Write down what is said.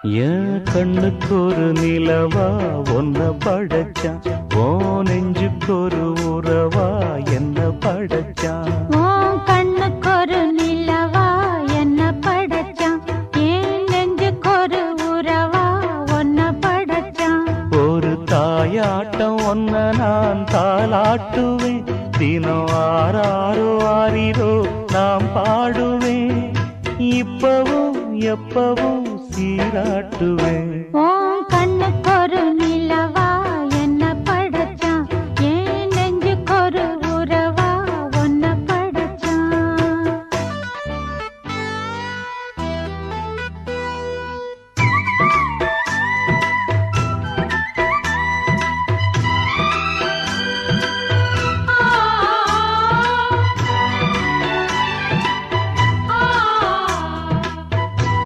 என் கண்ணுக்கு ஒரு நிலவா ஒன்ன படைச்சான், ஓ நெஞ்சுக்கு ஒரு உறவா என்ன படைச்சான். உன் கண்ணுக்கு ஒரு நிலவா என்ன படைச்சான், என் நெஞ்சுக்கு ஒரு உறவா ஒன்ன படைச்சான். ஒரு தாயாட்டம் ஒன்ன நான் தாலாட்டுவேன், தினம் ஆராரோ ஆரிரோ நாம் பாடுவேன், இப்பவும் எப்பவும் சீராட்டுவேன்.